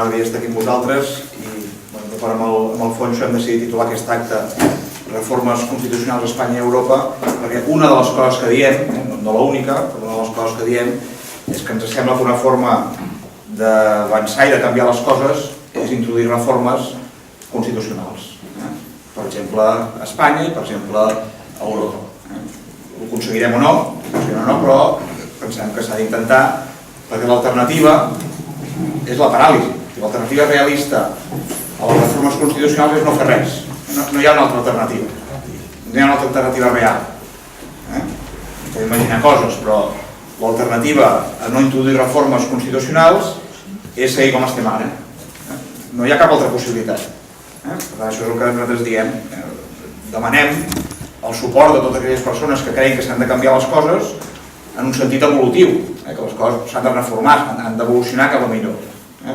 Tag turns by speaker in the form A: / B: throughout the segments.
A: alegria estar aquí amb vosaltres i, d'acord amb el fons, hem decidit titular aquest acte Reformes Constitucionals a Espanya i Europa, perquè una de les coses que diem, no l'única, però una de les coses que diem és que ens sembla que una forma d'avançar i de canviar les coses és introduir reformes constitucionals. Per exemple, a Espanya i, per exemple, a Europa. Ho aconseguirem o no, però pensem que s'ha d'intentar, perquè l'alternativa és la paràlisi. L'alternativa realista a les reformes constitucionals és no fer res. No hi ha una altra alternativa. No hi ha una altra alternativa real. Podem imaginar coses, però l'alternativa a no introduir reformes constitucionals és seguir com estem ara. No hi ha cap altra possibilitat. Per tant, això és el que nosaltres diem. Demanem el suport de totes aquelles persones que creien que s'han de canviar les coses en un sentit evolutiu, que les coses s'han de reformar, han d'evolucionar cap a millor.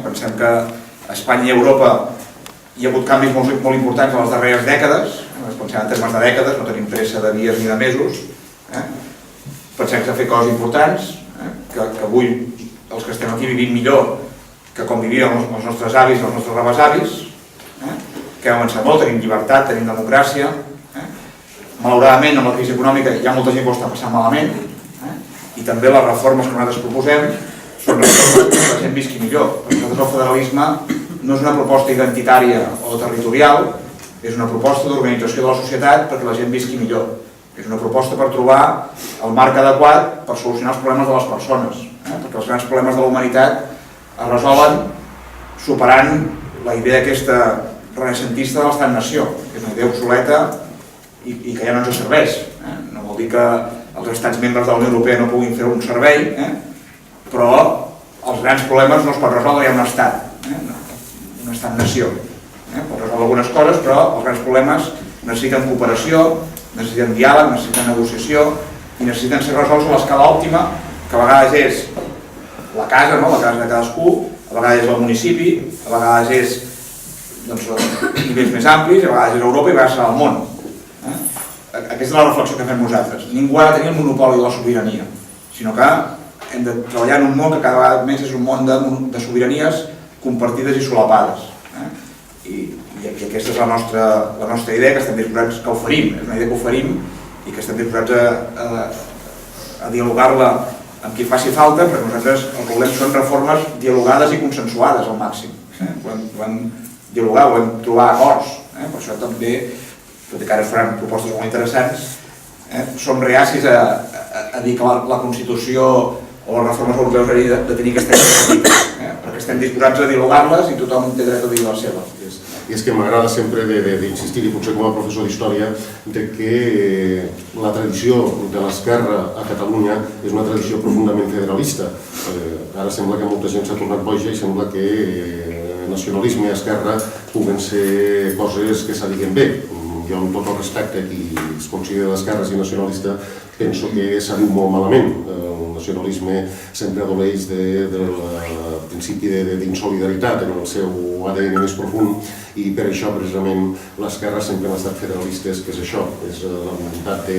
A: Pensem que a Espanya i a Europa hi ha hagut canvis molt importants en les darreres dècades, pensem en termes de dècades, no tenim pressa de dies ni de mesos. Pensem que s'han fet coses importants, que avui els que estem aquí vivim millor que com vivien els nostres avis i els nostres rebesavis, que hem avançat molt, tenim llibertat, tenim democràcia. Malauradament, amb la crisi econòmica hi ha molta gent que ho està passant malament, i també les reformes que nosaltres proposem són reformes que la gent visqui millor. Per nosaltres el federalisme no és una proposta identitària o territorial, és una proposta d'organització de la societat perquè la gent visqui millor. És una proposta per trobar el marc adequat per solucionar els problemes de les persones, perquè els grans problemes de la humanitat es resolen superant la idea aquesta renaixentista de l'estat-nació, que és una idea obsoleta i que ja no ens serveix. No vol dir que els estats membres de la Unió Europea no puguin fer un servei, però els grans problemes no es pot resoldre ja un estat, un estat-nació. Pot resoldre algunes coses, però els grans problemes necessiten cooperació, necessiten diàleg, necessiten negociació i necessiten ser resolts a l'escala òptima, que a vegades és la casa de cadascú, a vegades és el municipi, a vegades és nivells més amplis, a vegades és Europa i a vegades serà el món. Aquesta és la reflexió que fem nosaltres. Ningú ha de tenir el monopoli de la sobirania, sinó que hem de treballar en un món que cada vegada més és un món de sobiranies compartides i solapades. I aquesta és la nostra idea, que estem disposats que oferim, és una idea que oferim i que estem disposats a dialogar-la amb qui faci falta, perquè nosaltres el que volem són reformes dialogades i consensuades al màxim. Volem dialogar, volem trobar acords. Per això també, tot i que ara faran propostes molt interessants, som reacis a dir que la Constitució o les reformes europeus haurien de tenir aquesta característica, perquè estem disposats a dialogar-les i tothom té dret a dir la seva.
B: I és que m'agrada sempre d'insistir, i potser com a professor d'història, que la tradició de l'esquerra a Catalunya és una tradició profundament federalista. Ara sembla que molta gent s'ha tornat boja i sembla que nacionalisme i esquerra puguen ser coses que s'adiguen bé. Jo, amb tot el respecte, qui es considera d'esquerres i nacionalista, penso que s'adiu molt malament. El nacionalisme sempre adoleix del principi d'insolidaritat en el seu ADN més profund, i per això, precisament, l'esquerra sempre han estat federalistes, que és això, és la voluntat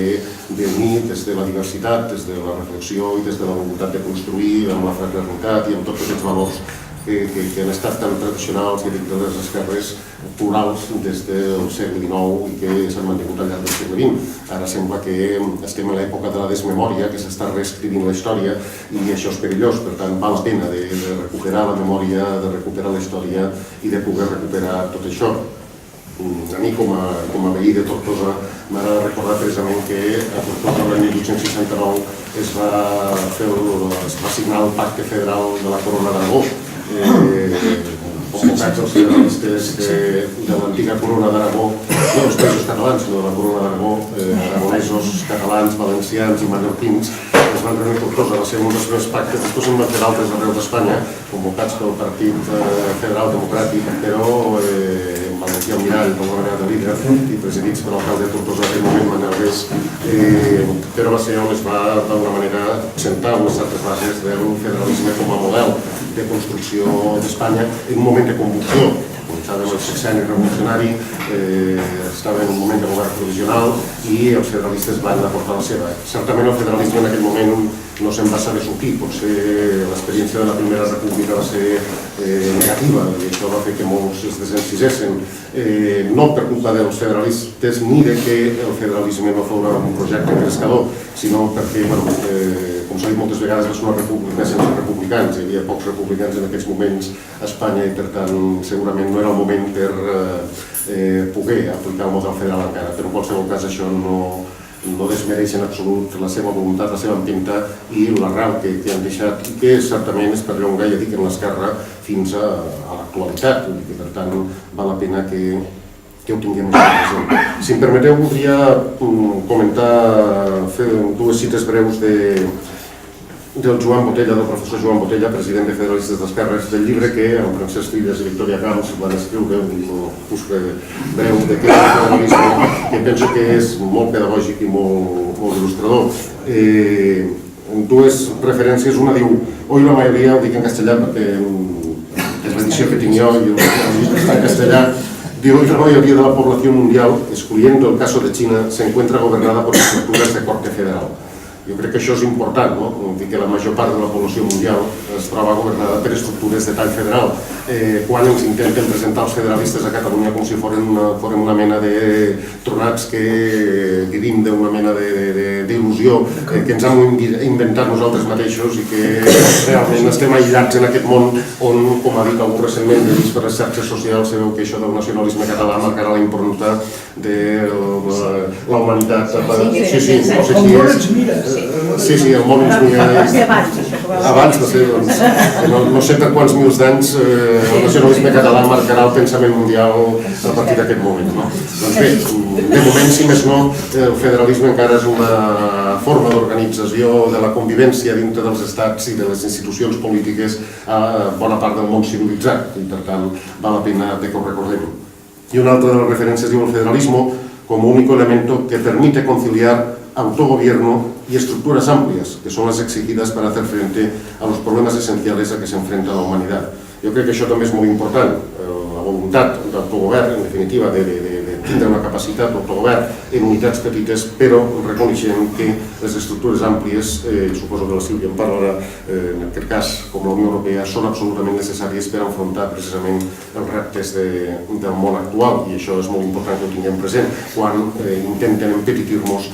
B: d'unir des de la diversitat, des de la reflexió i des de la voluntat de construir amb la fraternitat i amb tots aquests valors que han estat tan tradicionals i de les esquerres plurals des del segle XIX i que s'han mantingut al llarg del segle XX. Ara sembla que estem a l'època de la desmemòria, que s'està reescrivint la història, i això és perillós. Per tant, val la pena de recuperar la memòria, de recuperar la història i de poder recuperar tot això. A mi, com a veí de Tortosa, m'agrada recordar precisament que a Tortosa l'any 1869 es va signar el Pacte Federal de la Corona d'Aragó, convocats els federalistes de l'antiga Corona d'Aragó, no els països catalans, sinó de la Corona d'Aragó, aragonesos, catalans, valencians i mallorquins, es van reunir a Tortosa, va ser un dels primers pactes. Després en van fer d'altres arreu d'Espanya, convocats pel Partit Federal Democràtic, però en aquí al mirall, d'alguna manera de líder, i presidits per l'alcalde de Tortosa en aquell moment, Manel Bes, però va ser on es va, d'alguna manera, sentar unes certes bases del federalisme com a model de construcció d'Espanya en un moment de convulsió. Estàvem al sexenni revolucionari, estava en un moment de govern provisional i els federalistes van aportar la seva. Certament el federalisme en aquell moment no se'n va saber sortir, potser l'experiència de la Primera República va ser negativa i això va fer que molts es desencisessin, no per culpa dels federalistes ni de que el federalisme no fos un projecte engrescador, sinó perquè, com s'ha dit moltes vegades, va ser una república sense republicans, hi havia pocs republicans en aquests moments a Espanya i per tant segurament no era el moment per poder aplicar el model federal encara, però en qualsevol cas això no desmereix en absolut la seva voluntat, la seva empenta i l'arrel que han deixat i que certament es perllonga, ja dic, en l'esquerra fins a l'actualitat, i per tant val la pena que ho tinguem present. Si em permeteu, voldria comentar, fer dues cites breus del Joan Botella, del professor Joan Botella, president de Federalistes d'Esquerres, del llibre que amb Francesc Filles i Victoria Camps van escriure, un busca breu de què és el federalisme, que penso que és molt pedagògic i molt il·lustrador. Dues referències, una diu, hoy la mayoría, ho dic en castellà perquè és l'edició que tinc jo i el llibre està en castellà, diu, hoy la mayoría de la población mundial, excluyendo el caso de China, se encuentra gobernada por estructuras de corte federal. Jo crec que això és important, no? Dir que la major part de la població mundial es troba governada per estructures de tall federal. Quan ens intenten presentar els federalistes a Catalunya com si foren una mena de tronats que vivim d'una mena d'il·lusió que ens hem inventat nosaltres mateixos i que realment estem aïllats en aquest món on, com ha dit algú recentment, vist per les xarxes socials, sabeu que això del nacionalisme català marcarà la impronta de la humanitat. Sí, no sé qui és. Sí, el món ens mira... Abans de ser, no sé per quants mils d'anys el nacionalisme català marcarà el pensament mundial a partir d'aquest moment. Doncs bé, de moment, si més no, el federalisme encara és una forma d'organització de la convivència dintre dels estats i de les institucions polítiques a bona part del món civilitzat i per tant val la pena que ho recordem. Y una altra de las referencias diu el federalismo como único elemento que permite conciliar autogobierno y estructuras amplias, que son las exigidas para hacer frente a los problemas esenciales a que se enfrenta la humanidad. Jo crec que això també és molt important, la voluntat d'autogovern, en definitiva, de tindre una capacitat d'autogovern en unitats petites, però reconeixent que les estructures àmplies, suposo que la Sílvia en parlarà, en aquest cas, com la Unió Europea, són absolutament necessàries per enfrontar precisament els reptes del món actual, i això és molt important que ho tinguem present. Quan intenten empetitir-nos,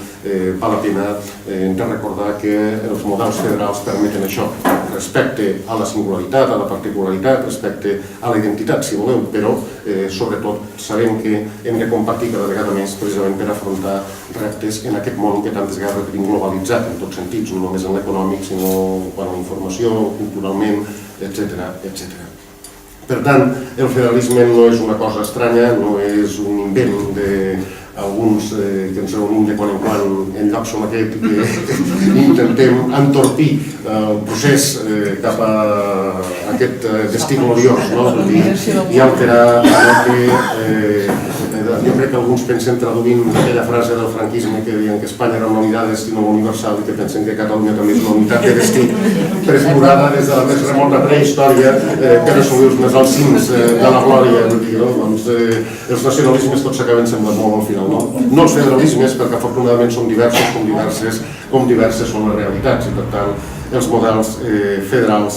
B: val la pena de recordar que els models federals permeten això, respecte a la singularitat, a la particularitat, respecte a la identitat, si voleu, però sobretot sabem que hem de compartir cada vegada més precisament per afrontar reptes en aquest món que tantes vegades repetim globalitzat en tots sentits, no només en l'econòmic, sinó quan a la informació, culturalment, etc. Per tant, el federalisme no és una cosa estranya, no és un invent d'alguns que ens reunim de quan en quan en llocs com aquest que intentem entorpir el procés cap a aquest destí gloriós i alterar allò que jo crec que alguns pensen traduint aquella frase del franquisme que deien que Espanya era una unitat de destino universal i que pensen que Catalunya també és una unitat de destí prefigurada des de la més remota prehistòria per assolir els més alts cims de la glòria. Els nacionalismes tots s'acaben semblant molt al final. No els federalismes, perquè afortunadament són diversos, com diverses són les realitats i per tant els models federals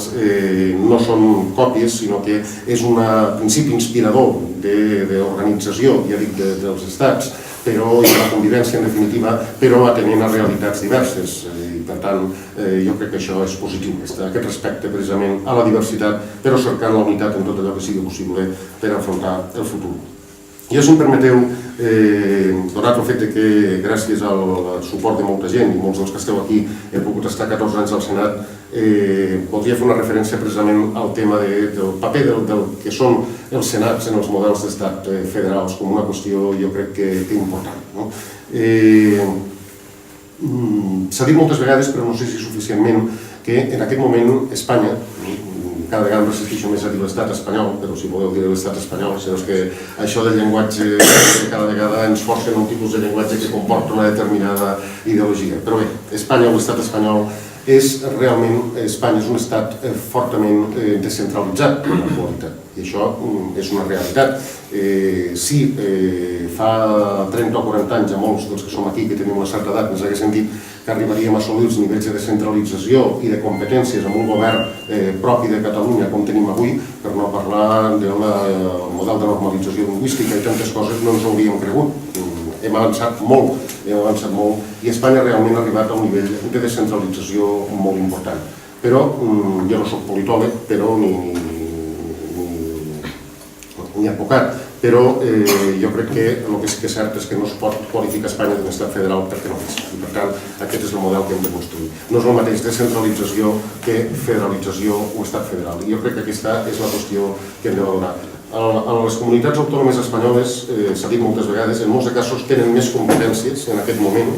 B: no són còpies, sinó que és un principi inspirador d'organització, ja dic, dels estats, però i de la convivència en definitiva, però atenent a realitats diverses. I per tant, jo crec que això és positiu, aquest respecte precisament a la diversitat, però cercant la unitat en tot allò que sigui possible per afrontar el futur. I si em permeteu, donat el fet que gràcies al suport de molta gent i molts dels que esteu aquí he pogut estar 14 anys al Senat, voldria fer una referència precisament al tema del paper del que són els senats en els models d'estat federals com una qüestió jo crec que important. S'ha dit moltes vegades, però no sé si suficientment, que en aquest moment Espanya, cada vegada em resisteixo més a dir l'estat espanyol, però si voleu dir l'estat espanyol, és que això del llenguatge cada vegada ens força en un tipus de llenguatge que comporta una determinada ideologia. Però bé, Espanya o l'estat espanyol realment, Espanya és un estat fortament descentralitzat en l'actualitat, i això és una realitat. Si fa 30 o 40 anys a molts dels que som aquí, que tenim una certa edat, ens haguessin dit que arribaríem a assolir els nivells de descentralització i de competències amb un govern propi de Catalunya com tenim avui, per no parlar del model de normalització lingüística i tantes coses, no ens ho hauríem cregut. Hem avançat molt, i Espanya realment ha arribat a un nivell de descentralització molt important. Però, jo no soc politòleg, però ni advocat, però jo crec que el que sí que és cert és que no es pot qualificar Espanya d'un estat federal perquè no és, i per tant aquest és el model que hem de construir. No és el mateix descentralització que federalització o estat federal, i jo crec que aquesta és la qüestió que hem de valorar. A les comunitats autònomes espanyoles, s'ha dit moltes vegades, en molts casos tenen més competències en aquest moment,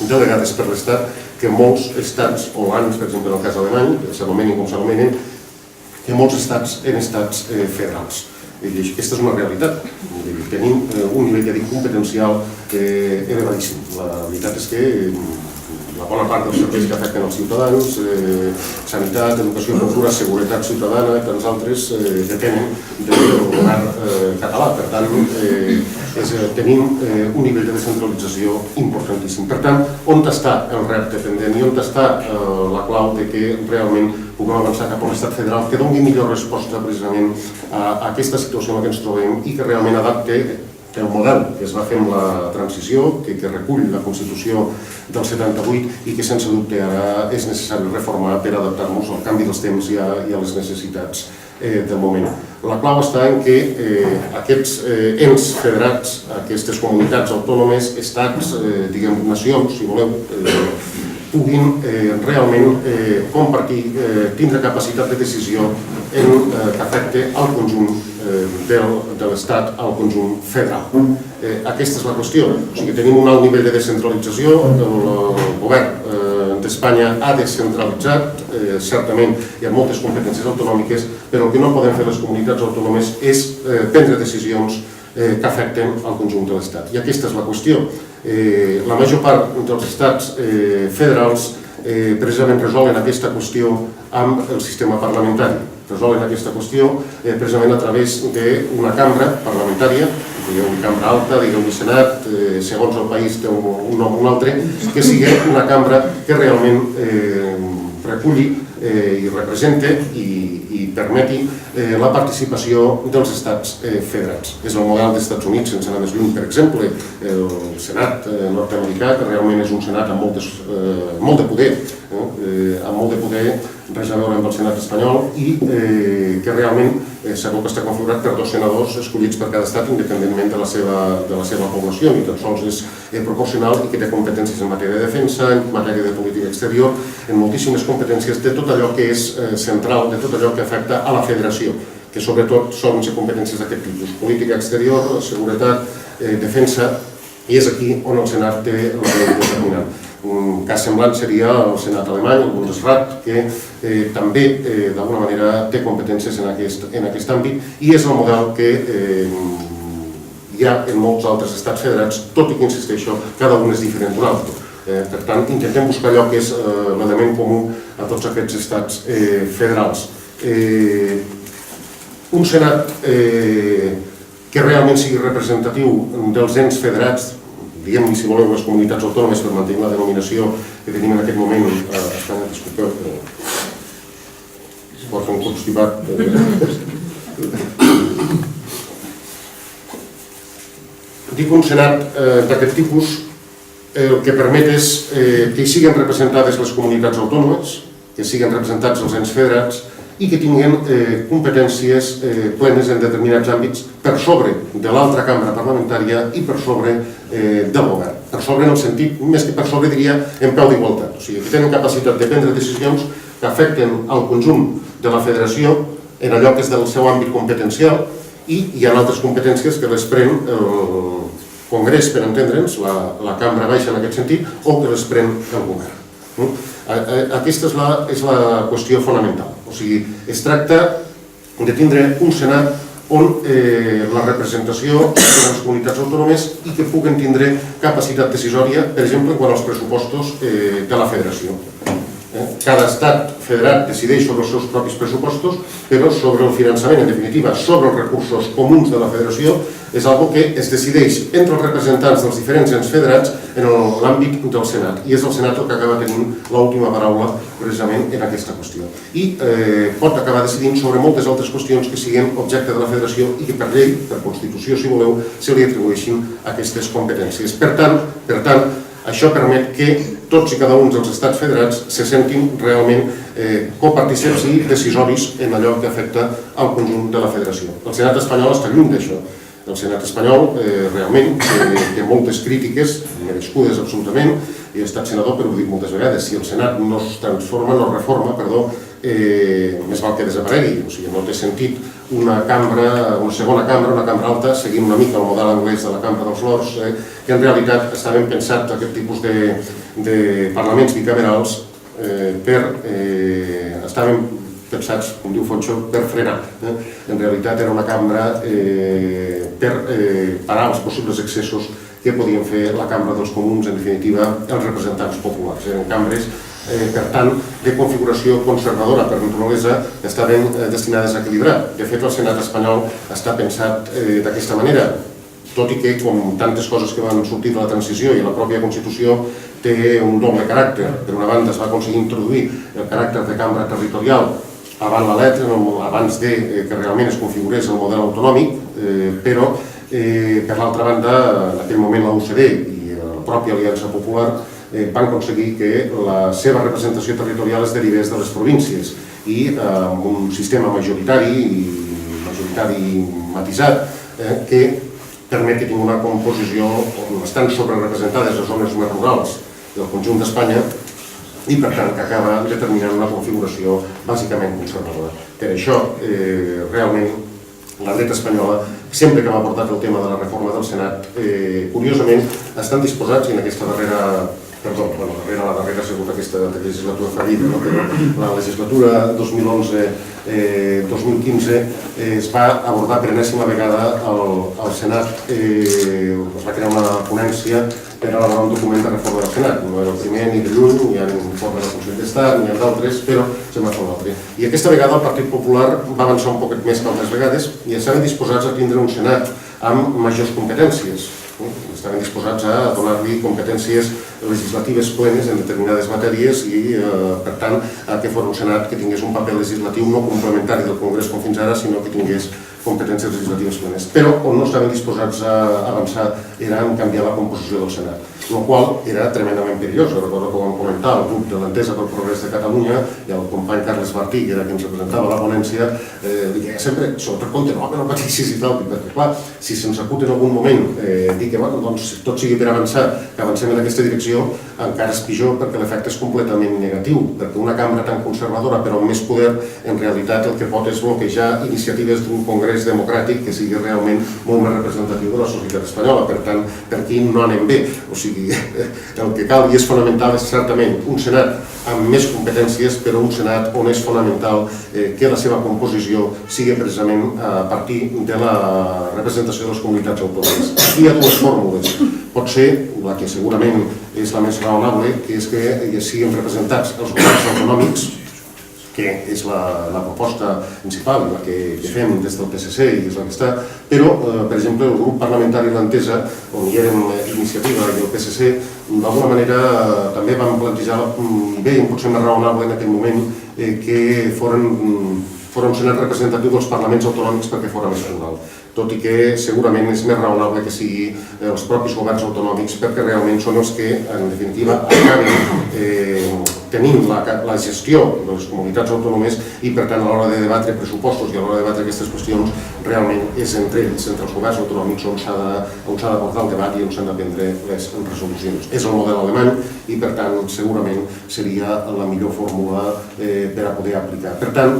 B: delegades per l'Estat, que molts estats hollands, per exemple en el cas alemany, s'anomenen com s'anomenen, que molts estats en estats federals. Aquesta és una realitat. Tenim un nivell, ja dic, competencial elevadíssim. La veritat és que la bona part dels serveis que afecten els ciutadans, sanitat, educació, cultura, seguretat ciutadana i tants altres depenen del govern català. Per tant, tenim un nivell de descentralització importantíssim. Per tant, on està el repte pendent i on està la clau de que realment puguem avançar cap a un estat federal que doni millor resposta precisament a aquesta situació en què ens trobem i que realment adapte el model que es va fer amb la transició, que recull la Constitució del 78 i que sense dubte ara és necessari reformar per adaptar-nos al canvi dels temps i a les necessitats del moment. La clau està en que aquests ens federats, aquestes comunitats autònomes, estats, diguem, nacions, si voleu, puguin realment compartir, tindre capacitat de decisió que afecte al conjunt de l'Estat, al conjunt federal. Aquesta és la qüestió. O sigui, tenim un alt nivell de descentralització, el govern d'Espanya ha descentralitzat, certament hi ha moltes competències autonòmiques, però el que no poden fer les comunitats autònomes és prendre decisions que afecten al conjunt de l'Estat. I aquesta és la qüestió. La major part dels estats federals precisament resolen aquesta qüestió amb el sistema parlamentari. Resolen aquesta qüestió precisament a través d'una cambra parlamentària, digueu-hi cambra alta, digueu-hi senat, segons el país té un nom o un altre, que sigui una cambra que realment reculli i represente i permeti la participació dels estats federats. És el model dels Estats Units, sense anar més lluny, per exemple, el Senat nord-americà, que realment és un senat amb molt de poder, res a veure amb el Senat espanyol, i que realment sabeu que està configurat per 2 senadors escollits per cada estat independentment de la seva població, ni tan sols és proporcional i que té competències en matèria de defensa, en matèria de política exterior, en moltíssimes competències de tot allò que és central, de tot allò que afecta a la federació, que sobretot són competències d'aquest tipus: política exterior, seguretat, defensa, i és aquí on el Senat té la veu determinant. Un cas semblant seria el Senat alemany, el Bundesrat, que també d'alguna manera té competències en aquest àmbit i és el model que hi ha en molts altres estats federats, tot i que, insisteixo, cada un és diferent d'un altre. Per tant, intentem buscar allò que és l'element comú a tots aquests estats federals. Un Senat que realment sigui representatiu dels ens federats, diguem-li, si voleu, les comunitats autònomes, per mantenir la denominació que tenim en aquest moment a Espanya, disculpeu, es pot fer un constipat. Dic un senat d'aquest tipus, el que permet és que hi siguin representades les comunitats autònomes, que siguin representats els ens federats, i que tinguin competències plenes en determinats àmbits per sobre de l'altra cambra parlamentària i per sobre del govern. Per sobre en el sentit, més que per sobre diria, en peu d'igualtat. O sigui, que tenen capacitat de prendre decisions que afecten al conjunt de la federació en allò que és del seu àmbit competencial, i hi ha altres competències que les pren el Congrés, per entendre'ns, la cambra baixa en aquest sentit, o que les pren el govern. Aquesta és la qüestió fonamental. O sigui, es tracta de tindre un Senat on la representació de les comunitats autònomes i que puguen tindre capacitat decisòria, per exemple, quan als pressupostos de la federació. Cada estat federat decideix sobre els seus propis pressupostos, però sobre el finançament, en definitiva, sobre els recursos comuns de la federació, és una cosa que es decideix entre els representants dels diferents ens federats en l'àmbit del Senat. I és el Senat el que acaba tenint l'última paraula precisament en aquesta qüestió. I pot acabar decidint sobre moltes altres qüestions que siguin objecte de la federació i que per llei, per Constitució, si voleu, se li atribueixin aquestes competències. Per tant, això permet que tots i cada un dels estats federats se sentin realment copartícips i decisoris en allò que afecta al conjunt de la federació. El Senat espanyol està lluny d'això. El Senat espanyol realment té moltes crítiques, merescudes absolutament, he estat senador, però ho dic moltes vegades, si el Senat no es transforma, no es reforma, més val que desaparegui. O sigui, no té sentit una segona cambra, una cambra alta, seguint una mica el model anglès de la Cambra dels Lords, que en realitat estaven pensats aquest tipus de parlaments bicamerals estaven pensats, com diu Foncho, per frenar. En realitat era una cambra per parar els possibles excessos que podien fer la Cambra dels Comuns, en definitiva, els representants populars. Eren cambres, per tant, de configuració conservadora per naturalesa, estaven destinades a equilibrar. De fet, el Senat espanyol està pensat d'aquesta manera, tot i que, com tantes coses que van sortir de la transició i la pròpia Constitució, té un doble caràcter. Per una banda, es va aconseguir introduir el caràcter de cambra territorial abans la letra, abans que realment es configurés el model autonòmic, però, per l'altra banda, en aquell moment la UCD i la pròpia Aliança Popular van aconseguir que la seva representació territorial es derivés de les províncies i amb un sistema majoritari matisat que permet que tingui una composició on estan sobrerepresentades les zones més rurals del conjunt d'Espanya i, per tant, que acaba determinant una configuració bàsicament conservadora. Per això, realment, la dreta espanyola, sempre que m'ha portat el tema de la reforma del Senat, curiosament, estan disposats, i en aquesta darrera segur aquesta legislatura fallida, però la legislatura 2011-2015 es va abordar per enèsima vegada al Senat, es va crear una ponència per elaborar un document de reforma del Senat. No era el primer ni de lluny, hi ha un informe del Consell d'Estat, n'hi ha d'altres, però se'n va fer un altre. I aquesta vegada el Partit Popular va avançar un poquet més que altres vegades i estaven disposats a tindre un Senat amb majors competències. Estaven disposats a donar-li competències legislatives plenes en determinades matèries i, per tant, que fos un Senat que tingués un paper legislatiu no complementari del Congrés com fins ara, sinó que tingués competències legislatives plenes. Però on no estaven disposats a avançar era en canviar la composició del Senat, el qual era tremendament perillós. Recordo que ho vam comentar al grup de l'Entesa pel Progrés de Catalunya i el company Carles Martí, que era qui ens representava la ponència, deia sempre, sobretot compte, no pateixis i tal, perquè clar, si se'ns acut en algun moment dir que tot sigui per avançar, que avancem en aquesta direcció, encara és pitjor perquè l'efecte és completament negatiu, perquè una cambra tan conservadora però amb més poder, en realitat el que pot és bloquejar iniciatives d'un congrés democràtic que sigui realment molt més representatiu de la societat espanyola. Per tant, per aquí no anem bé. O sigui, el que cal i és fonamental és certament un Senat amb més competències, però un Senat on és fonamental que la seva composició sigui precisament a partir de la representació de les comunitats autònomes. Aquí hi ha dues fórmules. Pot ser, la que segurament és la més raonable, que és que siguin representats els governs autonòmics, que és la proposta principal, la que fem des del PSC i és la que està, però, per exemple, el grup parlamentari l'Entesa, on hi érem Iniciativa i el PSC, d'alguna manera també vam plantejar, bé, potser més raonable en aquell moment, que foren un Senat representatiu dels parlaments autonòmics perquè fora més plural. Tot i que segurament és més raonable que sigui els propis governs autonòmics perquè realment són els que, en definitiva, acaben tenint la gestió de les comunitats autònomes i, per tant, a l'hora de debatre pressupostos i a l'hora de debatre aquestes qüestions, realment és entre ells, entre els governs autonòmics, on s'ha d'abordar el debat i on s'han de prendre les resolucions. És el model alemany i, per tant, segurament seria la millor fórmula per a poder aplicar. Per tant,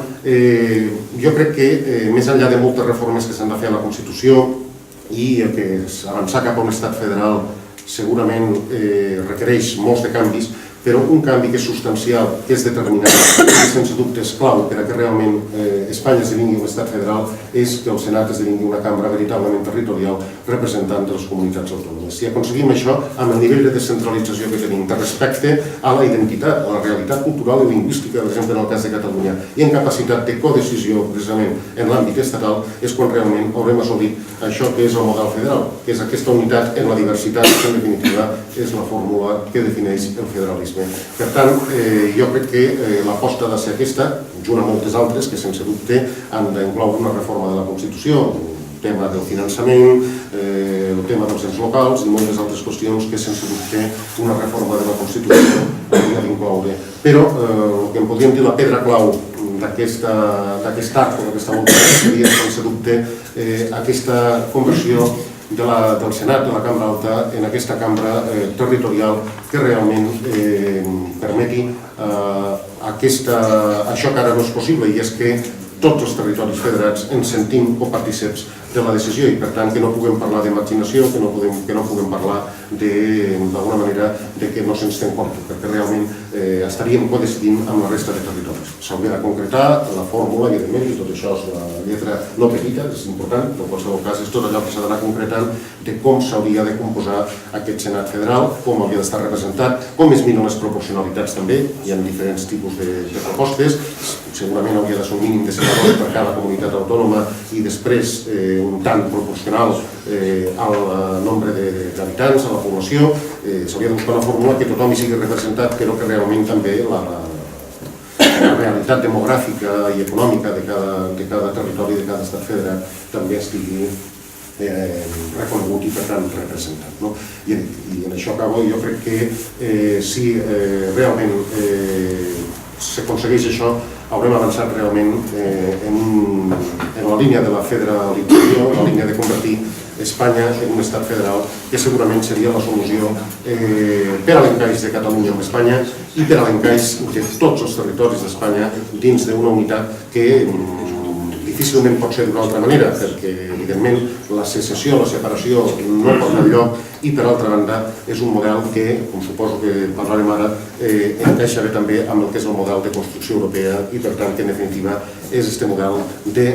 B: jo crec que, més enllà de moltes reformes que s'han de fer a la Constitució i que avançar cap a un estat federal segurament requereix molts de canvis, però un canvi que és substancial, que és determinant, que sense dubte és clau perquè realment Espanya esdevingui un estat federal, és que el Senat esdevingui una cambra veritablement territorial representant de les comunitats autònomes. Si aconseguim això, amb el nivell de descentralització que tenim, de respecte a la identitat, a la realitat cultural i lingüística, per exemple en el cas de Catalunya, i en capacitat de codecisió precisament en l'àmbit estatal, és quan realment haurem assolit això que és el model federal, que és aquesta unitat en la diversitat, que en definitiva és la fórmula que defineix el federalisme. Per tant, jo crec que l'aposta ha de ser aquesta, junt amb moltes altres, que sense dubte han d'incloure una reforma de la Constitució, el tema del finançament, el tema dels ens locals i moltes altres qüestions que sense dubte una reforma de la Constitució hauria d'incloure. Però el que en podríem dir la pedra clau d'aquest arc o d'aquesta volta seria sense dubte aquesta conversió del Senat, de la Cambra Alta, en aquesta cambra territorial que realment permeti això que ara no és possible, i és que tots els territoris federats ens sentim copartíceps de la decisió i per tant que no puguem parlar de marginació, que no puguem parlar d'alguna manera que no se'ns té en compte, perquè realment estaríem codecidint amb la resta de territoris. S'hauria de concretar la fórmula, evidentment, i tot això és la lletra no petita, és important, però en qualsevol cas és tot allò que s'ha d'anar concretant de com s'hauria de composar aquest Senat federal, com hauria d'estar representat, com es miren les proporcionalitats també, hi ha diferents tipus de propostes, segurament hauria de ser un mínim de senadors per cada comunitat autònoma i després un tant proporcional al nombre d'habitants, a la població. S'hauria de buscar una fórmula que tothom hi sigui representat, però que realment també la realitat demogràfica i econòmica de cada territori, de cada estat federat, també estigui reconegut i per tant representat. I en això acabo, jo crec que si realment s'aconsegueix això, haurem avançat realment en la línia de la federalització, en la línia de convertir Espanya en un estat federal, que segurament seria la solució per a l'encaix de Catalunya amb Espanya i per a l'encaix de tots els territoris d'Espanya dins d'una unitat que difícilment pot ser d'una altra manera, perquè evidentment la secessió, la separació no porta enlloc i per altra banda és un model que, com suposo que parlarem ara, encaixa bé també amb el que és el model de construcció europea i per tant que en definitiva és aquest model de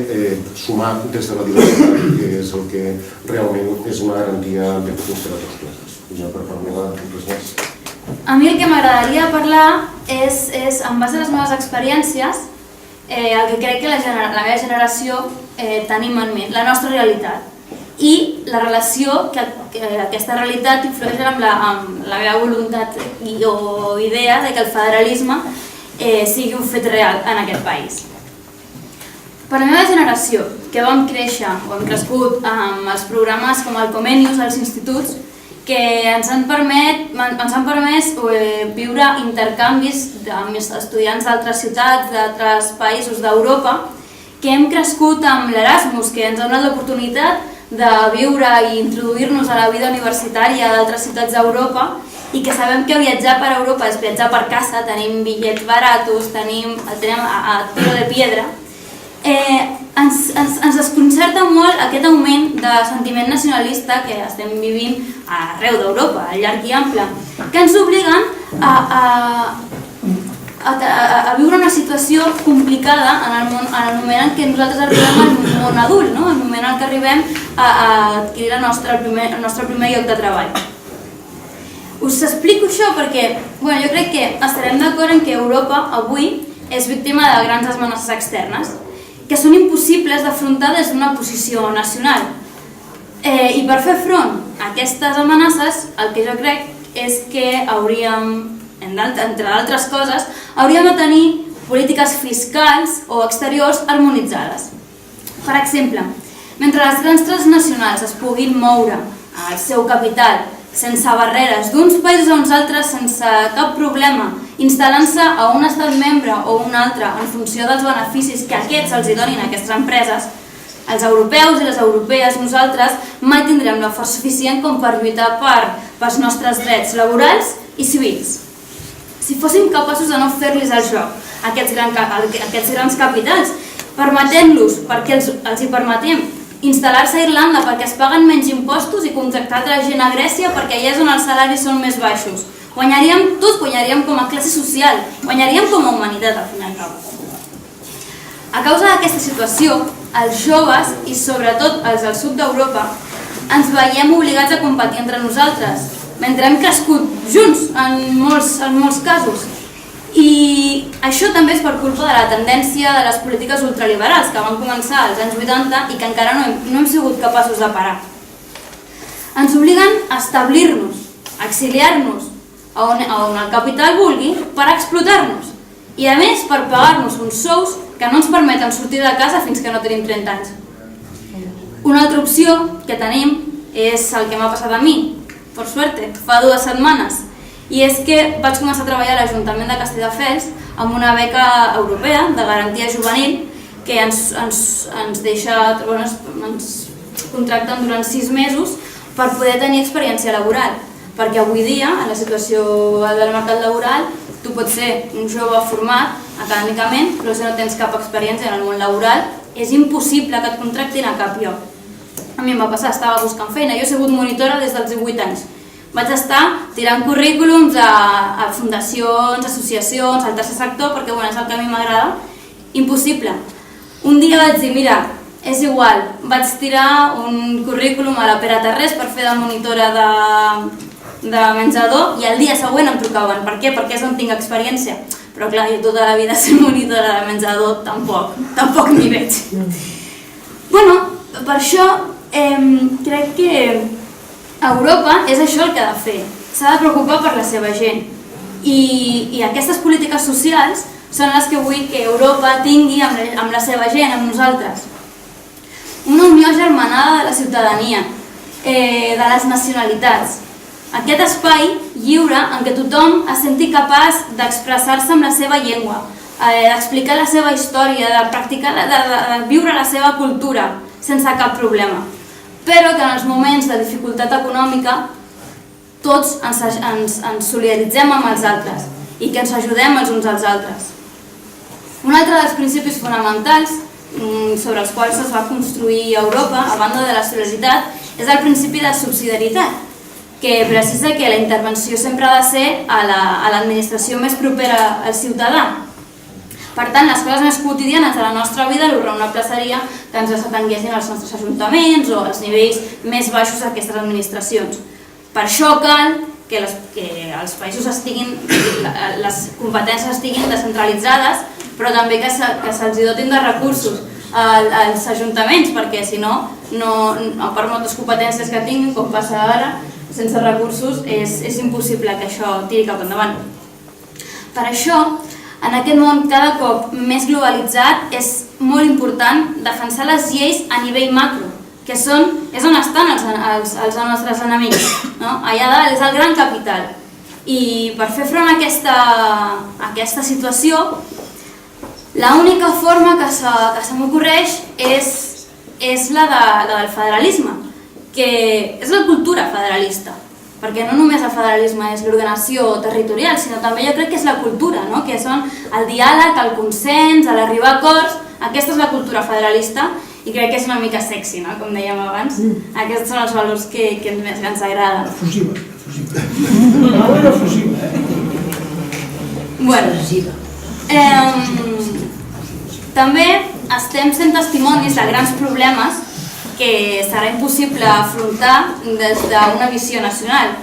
B: sumar des de la diversitat, que és el que realment és una garantia de futur per a tots plegats. Ja per parlar res més.
C: A mi el que m'agradaria parlar és, en base a les meves experiències, el que crec que la meva generació tenim en ment, la nostra realitat i la relació que aquesta realitat influeix amb la meva voluntat o idea de que el federalisme sigui un fet real en aquest país. Per la meva generació, que vam créixer o hem crescut amb els programes com el Comenius als instituts, que ens han permès viure intercanvis amb estudiants d'altres ciutats, d'altres països d'Europa, que hem crescut amb l'Erasmus, que ens ha donat l'oportunitat de viure i introduir-nos a la vida universitària d'altres ciutats d'Europa i que sabem que viatjar per Europa és viatjar per casa, tenim bitllets baratos, tenim a tiro de piedra. Ens desconcerta molt aquest augment de sentiment nacionalista que estem vivint arreu d'Europa, al llarg i ample, que ens obliguen a viure una situació complicada en el moment en què nosaltres arribem al món adult, en el moment en què arribem a adquirir el nostre primer lloc de treball. Us explico això perquè jo crec que estarem d'acord en que Europa avui és víctima de grans amenaces externes que són impossibles d'afrontar des d'una posició nacional. I per fer front a aquestes amenaces, el que jo crec és que hauríem, entre altres coses, hauríem de tenir polítiques fiscals o exteriors harmonitzades. Per exemple, mentre les grans transnacionals es puguin moure el seu capital sense barreres d'uns països a uns altres sense cap problema, instal·lant-se a un estat membre o un altre en funció dels beneficis que aquests els donin a aquestes empreses, els europeus i les europees, nosaltres mai tindrem la força suficient com per lluitar pels nostres drets laborals i civils. Si fóssim capaços de no fer-los el joc a aquests grans capitals, permetent-los, perquè els hi permetem, instal·lar-se a Irlanda perquè es paguen menys impostos i contractar altra gent a Grècia perquè allà és on els salaris són més baixos, Guanyaríem tot, guanyaríem com a classe social, guanyaríem com a humanitat, al final. A causa d'aquesta situació, els joves, i sobretot els del sud d'Europa, ens veiem obligats a competir entre nosaltres, mentre hem crescut junts en molts casos. I això també és per culpa de la tendència de les polítiques ultraliberals que van començar als anys 80 i que encara no hem sigut capaços de parar. Ens obliguen a establir-nos, a exiliar-nos a on el capital vulgui per explotar-nos i a més per pagar-nos uns sous que no ens permeten sortir de casa fins que no tenim 30 anys. Una altra opció que tenim és el que m'ha passat a mi, per suerte, fa 2 setmanes, i és que vaig començar a treballar a l'Ajuntament de Castelldefels amb una beca europea de garantia juvenil que ens contracten durant 6 mesos per poder tenir experiència laboral, perquè avui dia, en la situació del mercat laboral, tu pots ser un jove format acadèmicament, però si no tens cap experiència en el món laboral, és impossible que et contractin a cap lloc. A mi em va passar, estava buscant feina, jo he sigut monitora des dels 18 anys. Vaig estar tirant currículums a fundacions, associacions, al tercer sector, perquè és el que a mi m'agrada. Impossible. Un dia vaig dir, mira, és igual, vaig tirar un currículum a la Pere Tarrés per fer de monitora de menjador i el dia següent em trucaven. Per què? Perquè és on tinc experiència. Però clar, jo tota la vida ser monitora de menjador tampoc m'hi veig. Bueno, per això crec que Europa és això el que ha de fer. S'ha de preocupar per la seva gent. I aquestes polítiques socials són les que vull que Europa tingui amb la seva gent, amb nosaltres. Una unió germanada de la ciutadania, de les nacionalitats. Aquest espai lliure en què tothom es senti capaç d'expressar-se amb la seva llengua, d'explicar la seva història, de practicar, de viure la seva cultura sense cap problema. Però que en els moments de dificultat econòmica tots ens solidaritzem amb els altres i que ens ajudem els uns als altres. Un altre dels principis fonamentals sobre els quals es va construir Europa, a banda de la solidaritat, és el principi de subsidiarietat, que precisa que la intervenció sempre ha de ser a l'administració més propera al ciutadà. Per tant, les coses més quotidianes de la nostra vida, el raonable seria que ens atenguessin els nostres ajuntaments o els nivells més baixos d'aquestes administracions. Per això cal que els països les competències estiguin descentralitzades, però també que se'ls dotin de recursos als ajuntaments, perquè si no, per moltes competències que tinguin, com passa ara, sense recursos és impossible que això tiri cap endavant. Per això, en aquest món cada cop més globalitzat, és molt important defensar les lleis a nivell macro, que és on estan els nostres enemics. Allà dalt és el gran capital. I per fer front a aquesta situació, l'única forma que se m'ocorreix és la del federalisme, que és la cultura federalista, perquè no només el federalisme és l'ordenació territorial, sinó també jo crec que és la cultura, que són el diàleg, el consens, l'arribar a acords. Aquesta és la cultura federalista i crec que és una mica sexy, com dèiem abans. Aquests són els valors que ens agraden.
D: Efusiva. La bona efusiva.
C: També estem sent testimonis de grans problemes que serà impossible afrontar des d'una visió nacional.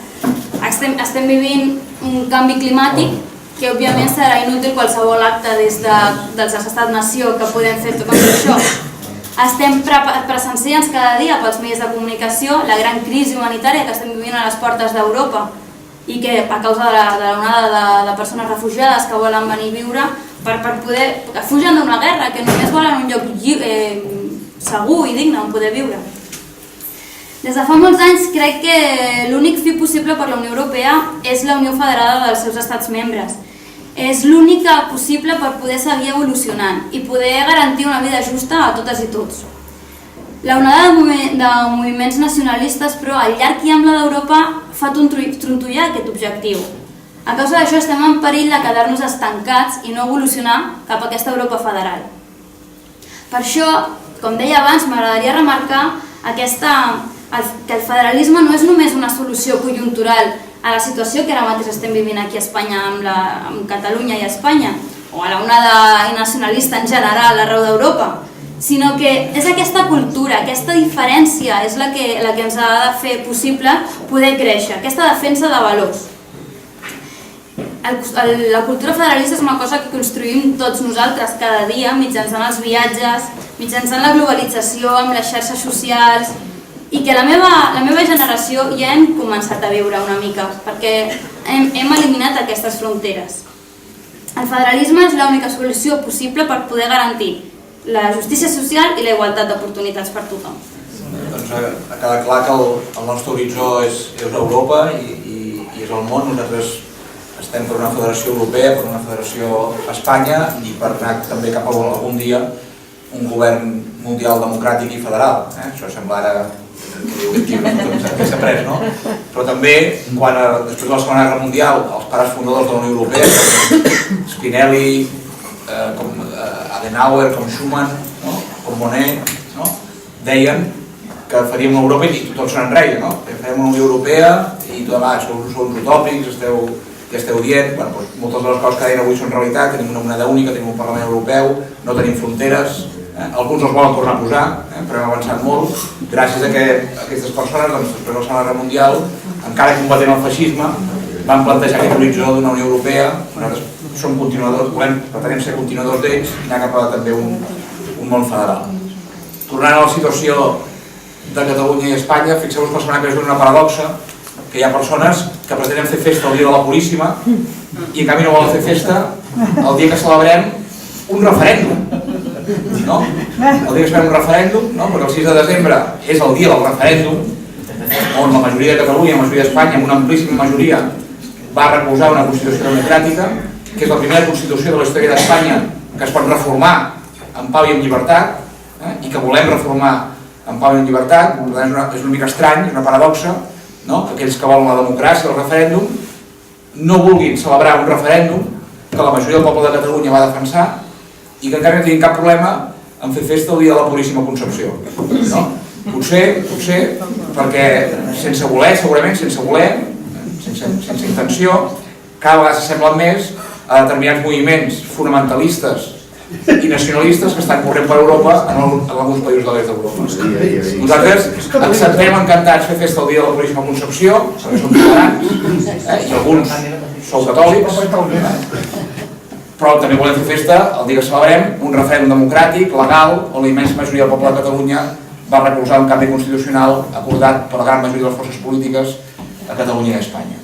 C: Estem vivint un canvi climàtic que òbviament serà inútil qualsevol acte des dels estats-nació que podem fer tot contra això. Estem presenciant cada dia pels mitjans de comunicació la gran crisi humanitària que estem vivint a les portes d'Europa i que a causa de l'onada de persones refugiades que volen venir a viure que fugen d'una guerra, que només volen un lloc segur i digne on poder viure. Des de fa molts anys crec que l'únic fi possible per la Unió Europea és la Unió Federada dels seus estats membres. És l'única possible per poder seguir evolucionant i poder garantir una vida justa a totes i tots. La onada de moviments nacionalistes, però, al llarg i ample d'Europa fa trontollar aquest objectiu. A causa d'això estem en perill de quedar-nos estancats i no evolucionar cap a aquesta Europa federal. Per això, com deia abans, m'agradaria remarcar que el federalisme no és només una solució conjuntural a la situació que ara mateix estem vivint aquí a Espanya amb Catalunya i Espanya, o a l'onada nacionalista en general arreu d'Europa, sinó que és aquesta cultura, aquesta diferència és la que ens ha de fer possible poder créixer, aquesta defensa de valors. La cultura federalista és una cosa que construïm tots nosaltres cada dia mitjançant els viatges, mitjançant la globalització, amb les xarxes socials, i que la meva generació ja hem començat a viure una mica, perquè hem eliminat aquestes fronteres. El federalisme és l'única solució possible per poder garantir la justícia social i la igualtat d'oportunitats per tothom.
A: Doncs ha quedat clar que el nostre horitzó és Europa i és el món. Nosaltres estem per una federació europea, per una federació a Espanya i per anar també cap a algun dia un govern mundial democràtic i federal. Això sembla ara que s'ha pres, no? Però també, després de la Segona Guerra Mundial, els pares fundadors de la Unió Europea, com Spinelli, com Adenauer, com Schuman, com Monnet, deien que faríem una Europa i tothom se n'enreia, no? Farem una Unió Europea i tot, sou uns utòpics, ja esteu dient, moltes de les coses que deien avui són realitat, tenim una moneda única, tenim un Parlament Europeu, no tenim fronteres, alguns els volen tornar a posar, però hem avançat molt, gràcies a que aquestes persones, després de la Segona Guerra Mundial, encara combatent el feixisme, van plantejar aquest horitzó d'una Unió Europea. Nosaltres som continuadors, pretenem ser continuadors d'ells i anar cap a també un món federal. Tornant a la situació de Catalunya i Espanya, fixeu-vos que la setmana que ve és una paradoxa, que hi ha persones que pretenen fer festa el dia de la Puríssima i en canvi no volen fer festa el dia que celebrem un referèndum. El dia que celebrem un referèndum, perquè el 6 de desembre és el dia del referèndum, on la majoria de Catalunya, la majoria d'Espanya, amb una amplíssima majoria, va recolzar una Constitució democràtica, que és la primera Constitució de la història d'Espanya que es pot reformar en pau i en llibertat, i que volem reformar en pau i en llibertat. Per tant, és una mica estrany, una paradoxa, que aquells que volen la democràcia, el referèndum, no vulguin celebrar un referèndum que la majoria del poble de Catalunya va defensar i que encara no tinguin cap problema en fer festa el dia de la Puríssima Concepció. Potser perquè sense voler, segurament sense voler, sense intenció, cada vegada s'assemblen més a determinats moviments fonamentalistes i nacionalistes que estan corrent per Europa en alguns països de l'est d'Europa. Nosaltres acceptem encantats fer festa el dia de la Puríssima Concepció, perquè som tolerants, i alguns sou catòlics, però també volem fer festa el dia que celebrem un referèndum democràtic, legal, on la immensa majoria del poble de Catalunya va recolzar un canvi constitucional acordat per la gran majoria de les forces polítiques a Catalunya i a Espanya.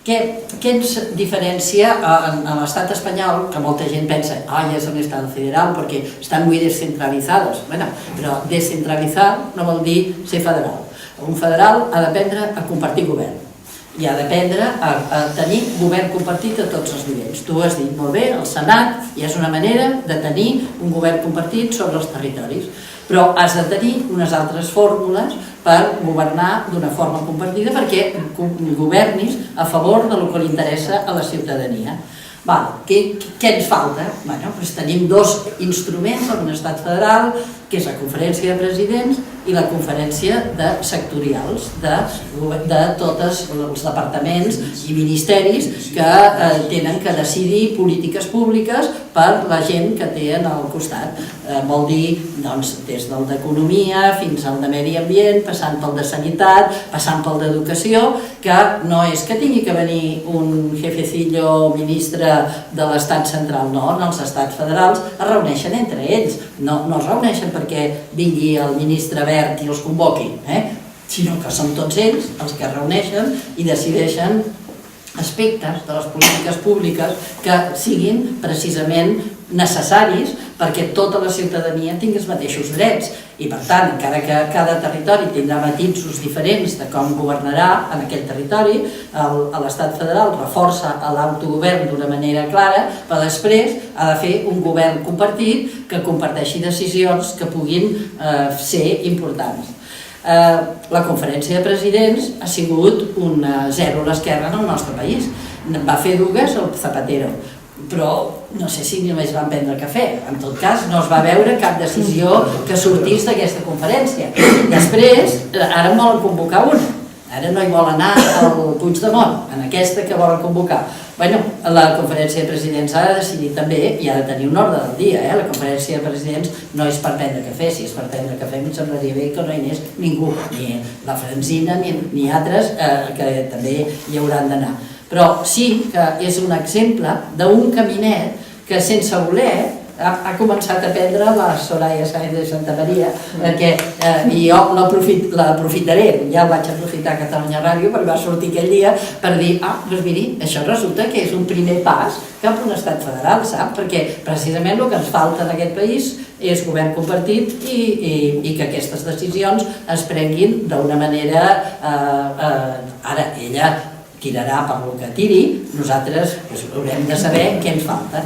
E: Què ens diferencia en l'estat espanyol, que molta gent pensa és un estat federal perquè estan molt descentralitzats. Però descentralitzar no vol dir ser federal. Un federal ha d'aprendre a compartir govern i ha d'aprendre a tenir govern compartit a tots els nivells. Tu has dit molt bé, el Senat ja és una manera de tenir un govern compartit sobre els territoris, però has de tenir unes altres fórmules per governar d'una forma compartida perquè governis a favor del que li interessa a la ciutadania. Què ens falta? Tenim dos instruments en un estat federal, que és la Conferència de Presidents i la Conferència de Sectorials de tots els departaments i ministeris que tenen que decidir polítiques públiques per la gent que tenen al costat. Vol dir des del d'Economia fins al de Medi Ambient, passant pel de Sanitat, passant pel d'Educació, que no és que tingui que venir un jefecillo ministre de l'estat central, no, en els estats federals es reuneixen entre ells, no es reuneixen perquè vingui el ministre Wert i els convoqui, sinó que són tots ells els que es reuneixen i decideixen aspectes de les polítiques públiques que siguin precisament necessaris perquè tota la ciutadania tingui els mateixos drets i per tant, encara que cada territori tindrà matisos diferents de com governarà en aquell territori, l'estat federal reforça l'autogovern d'una manera clara, però després ha de fer un govern compartit que comparteixi decisions que puguin ser importants. La Conferència de Presidents ha sigut un zero a l'esquerra en el nostre país. Va fer dues el Zapatero, però no sé si només van prendre cafè. En tot cas, no es va veure cap decisió que sortís d'aquesta conferència. Després, ara en volen convocar una. Ara no hi vol anar el Puigdemont, en aquesta que volen convocar. Bueno, la conferència de presidents ha de decidir també i ha de tenir un ordre del dia. La conferència de presidents no és per prendre cafè, si és per prendre cafè em semblaria bé que no hi anés ningú, ni la Francina ni altres que també hi hauran d'anar. Però sí que és un exemple d'un caminet que sense voler ha començat a prendre la Soraya Sáenz de Santamaría, i jo l'aprofitaré, ja el vaig aprofitar a Catalunya Ràdio perquè va sortir aquell dia per dir, doncs miri, això resulta que és un primer pas cap a un estat federal, sap? Perquè precisament el que ens falta en aquest país és govern compartit i que aquestes decisions es prenguin d'una manera, ara ella tirarà per lo que tiri, nosaltres haurem de saber què ens falta.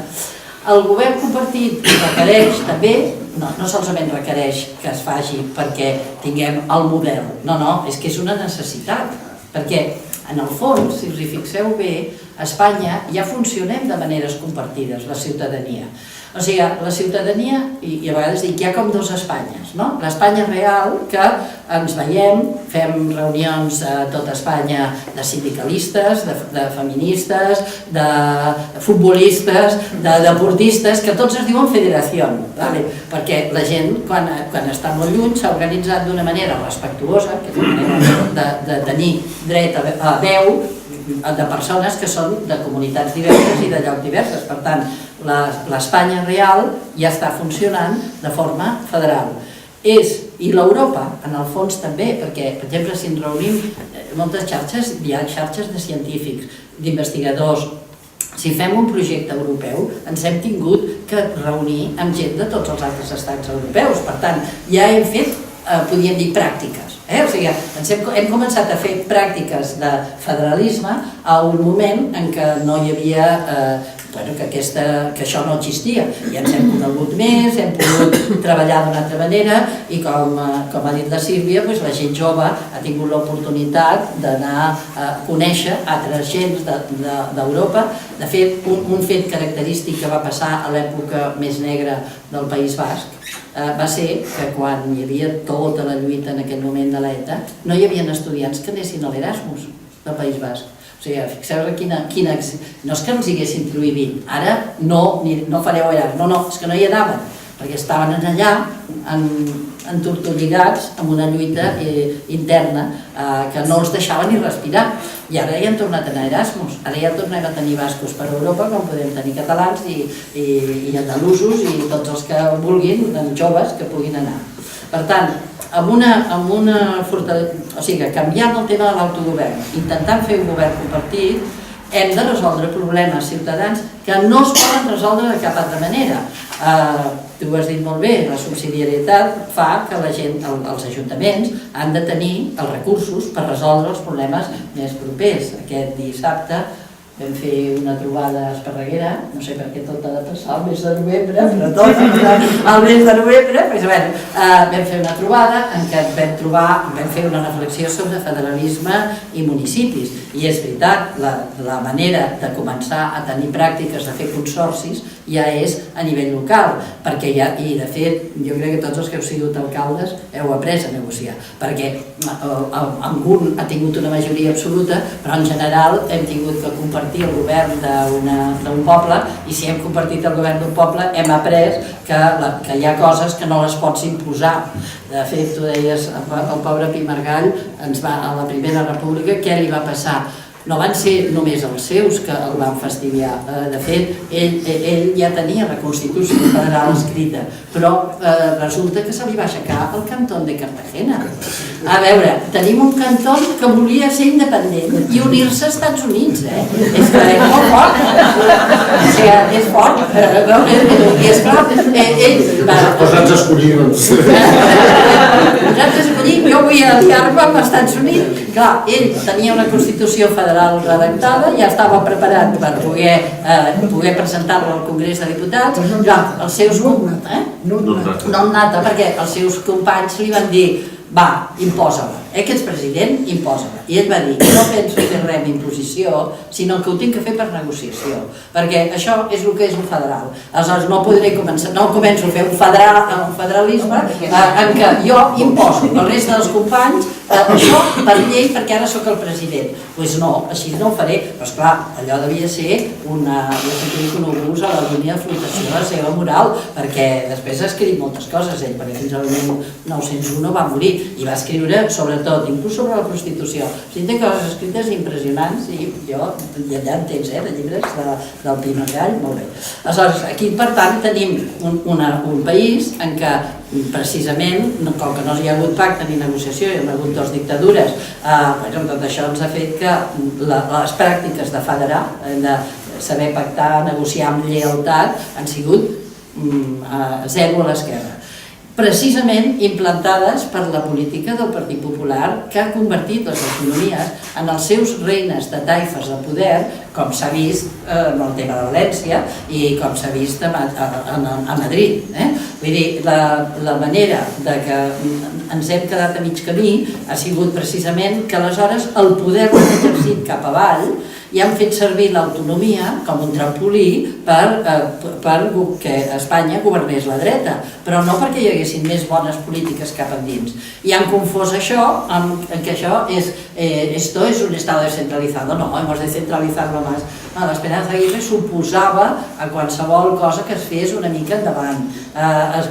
E: El govern compartit requereix també, no solament requereix que es faci perquè tinguem el model, no, és que és una necessitat, perquè en el fons, si us hi fixeu bé, a Espanya ja funcionem de maneres compartides, la ciutadania. O sigui, la ciutadania, i a vegades dic, hi ha com dues Espanyes, no? L'Espanya real, que ens veiem, fem reunions a tota Espanya de sindicalistes, de feministes, de futbolistes, de deportistes, que tots es diuen federació, perquè la gent, quan està molt lluny, s'ha organitzat d'una manera respectuosa, que és una manera de tenir dret a veu, de persones que són de comunitats diverses i de llocs diverses. Per tant, l'Espanya real ja està funcionant de forma federal. I l'Europa, en el fons també, perquè, per exemple, si ens reunim moltes xarxes, hi ha xarxes de científics, d'investigadors. Si fem un projecte europeu, ens hem tingut que reunir amb gent de tots els altres estats europeus. Per tant, ja hem fet, podríem dir, pràctiques. O sigui, hem començat a fer pràctiques de federalisme a un moment en què no hi havia, que això no existia. I ens hem conegut més, hem pogut treballar d'una altra manera i com ha dit la Sílvia, la gent jove ha tingut l'oportunitat d'anar a conèixer altres gens d'Europa. De fet, un fet característic que va passar a l'època més negra del País Basc va ser que quan hi havia tota la lluita en aquell moment de l'ETA, no hi havia estudiants que anessin a l'Erasmus del País Basc. O sigui, fixeu-vos quina... No és que ens haguessin prohibit, ara no fareu Erasmus, no, és que no hi anaven, perquè estaven allà entortolligats amb una lluita interna que no els deixava ni respirar. I ara ja han tornat a anar a Erasmus, ara ja tornem a tenir bascos per Europa, com podem tenir catalans i andalusos i tots els que vulguin, joves que puguin anar. Per tant, canviant el tema de l'autogovern, intentant fer un govern compartit, hem de resoldre problemes ciutadans que no es poden resoldre de cap altra manera. Tu ho has dit molt bé, la subsidiarietat fa que la gent, els ajuntaments, han de tenir els recursos per resoldre els problemes més propers. Aquest dissabte vam fer una trobada a Esparreguera, no sé per què tot ha de passar al mes de novembre, però tot al mes de novembre, vam fer una trobada en què vam fer una reflexió sobre federalisme i municipis. I és veritat, la manera de començar a tenir pràctiques de fer consorcis ja és a nivell local, perquè i de fet, jo crec que tots els que heu sigut alcaldes heu après a negociar, perquè algun ha tingut una majoria absoluta, però en general hem tingut que compartir el govern d'un poble, i si hem compartit el govern d'un poble hem après que hi ha coses que no les pots imposar. De fet, tu deies, el pobre Pi Margall, a la Primera República, què li va passar? No van ser només els seus que el van fastidiar. De fet, ell ja tenia la Constitució Federal escrita, però resulta que se li va aixecar el cantó de Cartagena. A veure, tenim un cantó que volia ser independent i unir-se als Estats Units, És que és molt fort. O sigui, és fort. I esclar, ell...
B: Posats a escollir, doncs.
E: Posats a escollir, jo vull aliar-me amb els Estats Units. Clar, ell tenia una Constitució Federal redactada, ja estava preparat per poder presentar-la al Congrés de Diputats. Els seus... No nata, perquè els seus companys li van dir va, imposa-la, que ets president, imposa-la. I ell va dir, no penso fer res d'imposició, sinó que ho tinc que fer per negociació, perquè això és el que és un federal. Aleshores no començo a fer un federalisme en què jo imposo, el resta dels companys això per llei perquè ara sóc el president. Doncs no, així no ho faré. Però esclar, allò devia ser una obús a la línia de flotació de la seva moral, perquè després ha escrit moltes coses ell, perquè fins al 1901 va morir i va escriure sobretot, inclús sobre la prostitució. O sigui, té coses escrites impressionants i jo allà en tens, de llibres del Pino Gall, molt bé. Aleshores, aquí per tant tenim un país en què precisament, com que no hi ha hagut pacte ni negociació, hi ha hagut 2 dictadures, tot això ens ha fet que les pràctiques de federar, de saber pactar, negociar amb lleialtat, han sigut 0 a l'esquerra. Precisament implantades per la política del Partit Popular, que ha convertit les autonomies en els seus reines de taifes de poder, com s'ha vist en el tema de València i com s'ha vist a Madrid. Vull dir, la manera que ens hem quedat a mig camí ha sigut precisament que aleshores el poder l'han exercit cap avall i han fet servir l'autonomia com un trampolí per que Espanya governés la dreta, però no perquè hi haguessin més bones polítiques cap endins. I han confós això amb que això esto es un estado descentralizado. No, hemos descentralizado más. La Esperanza Aguirre suposava a qualsevol cosa que es fes una mica endavant.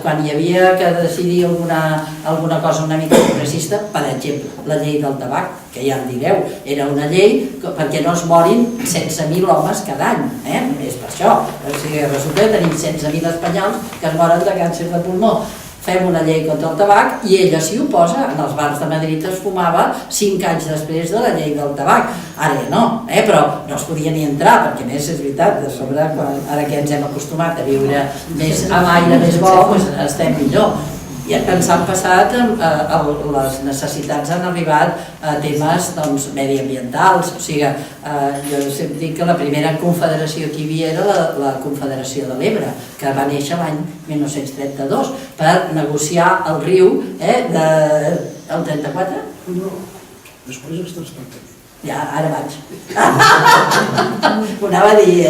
E: Quan hi havia que decidir alguna cosa una mica progressista, per exemple, la llei del tabac, que ja en direu, era una llei perquè no es morin 16.000 homes cada any, és per això. O sigui, resulta que tenim 16.000 espanyols que es moren de càncer de pulmó. Fem una llei contra el tabac i ella s'hi oposa. En els bars de Madrid es fumava 5 anys després de la llei del tabac. Ara ja no, però no es podia ni entrar, perquè més és veritat, de sobre, ara que ens hem acostumat a viure amb aire més bo, estem millor. I ens han passat, les necessitats han arribat a temes mediambientals. O sigui, jo sempre dic que la primera confederació que hi havia era la Confederació de l'Ebre, que va néixer l'any 1932 per negociar el riu el 34?
D: No, després es transplantaria.
E: Ja, ara vaig. Ho anava a dir,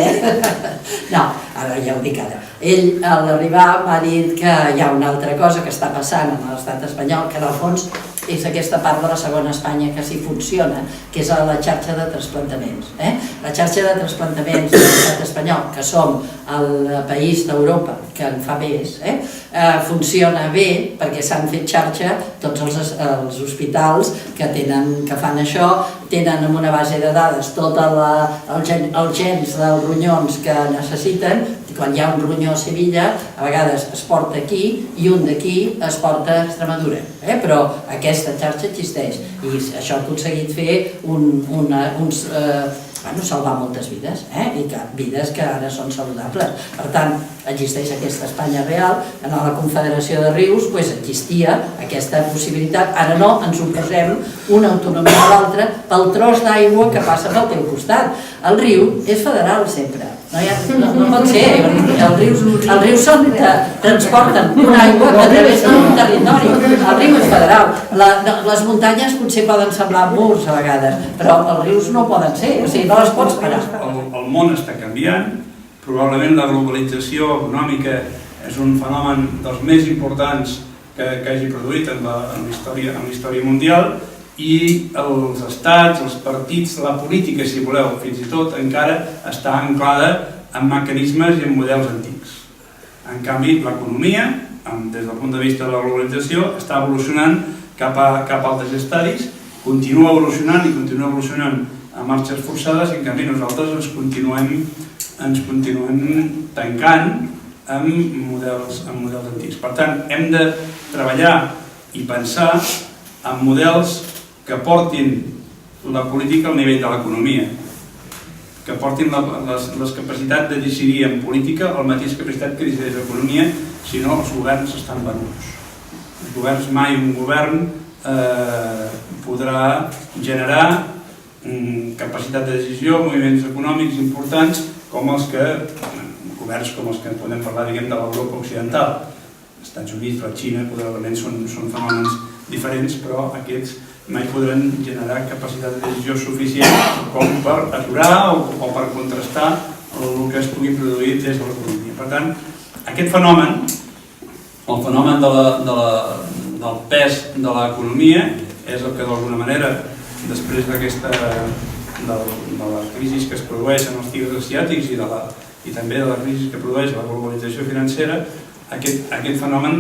E: No, ara ja ho dic ara. Ell, a l'arribar, m'ha dit que hi ha una altra cosa que està passant en l'estat espanyol, que en el fons és aquesta part de la segona Espanya que sí funciona, que és la xarxa de trasplantaments. La xarxa de trasplantaments de l'estat espanyol, que som el país d'Europa que en fa més, funciona bé perquè s'han fet xarxa tots els hospitals que fan això, tenen en una base de dades tots els gens dels ronyons que necessiten. Quan hi ha un ronyó a Sevilla, a vegades es porta aquí i un d'aquí es porta a Extremadura. Però aquesta xarxa existeix i això ha aconseguit fer salvar moltes vides, i vides que ara són saludables. Per tant, existeix aquesta Espanya real. En la Confederació de Rius existia aquesta possibilitat. Ara no, ens oposem una autonomia a l'altra pel tros d'aigua que passa pel teu costat. El riu és federal sempre. No pot ser, els rius transporten una aigua a través d'un territori, el riu és federal, les muntanyes potser poden semblar murs a vegades, però els rius no poden ser, o sigui, no les pots parar.
F: El món està canviant, probablement la globalització econòmica és un fenomen dels més importants que hagi produït en la història mundial, i els estats, els partits, la política, si voleu, fins i tot, encara està anclada en mecanismes i en models antics. En canvi, l'economia, des del punt de vista de la globalització, està evolucionant cap a altres estadis, continua evolucionant a marxes forçades, i en canvi nosaltres ens continuem tancant amb models antics. Per tant, hem de treballar i pensar en models que portin la política al nivell de l'economia, que portin les capacitats de decidir en política a la mateixa capacitat que decideix l'economia, si no els governs estan venuts. Els governs, mai un govern podrà generar capacitat de decisió, moviments econòmics importants governs com els que podem parlar de l'Europa occidental. Els Estats Units, la Xina, probablement són fenòmens diferents, però aquests mai podran generar capacitat de decisió suficient com per aturar o per contrastar el que es pugui produir des de l'economia. Per tant, aquest fenomen, el fenomen del pes de l'economia, és el que d'alguna manera, després de la crisi que es produeix en els tigres asiàtics i també de la crisi que produeix la globalització financera, aquest fenomen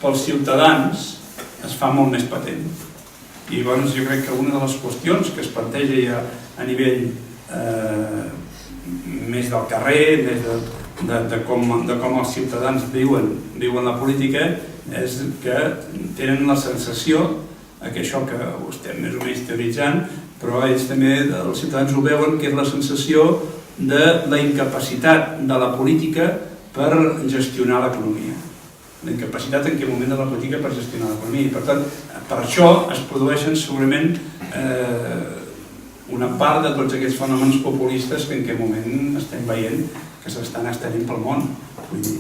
F: pels ciutadans es fa molt més patent. I llavors jo crec que una de les qüestions que es planteja ja a nivell més del carrer, més de com els ciutadans viuen la política, és que tenen la sensació que això que ho estem més o menys teoritzant, però ells també, els ciutadans ho veuen, que és la sensació de la incapacitat de la política per gestionar l'economia. La incapacitat en què moment de la política per gestionar l'economia. I per tant, per això es produeixen segurament una part de tots aquests fenòmens populistes que en aquest moment estem veient que s'estan estenent pel món. Vull dir,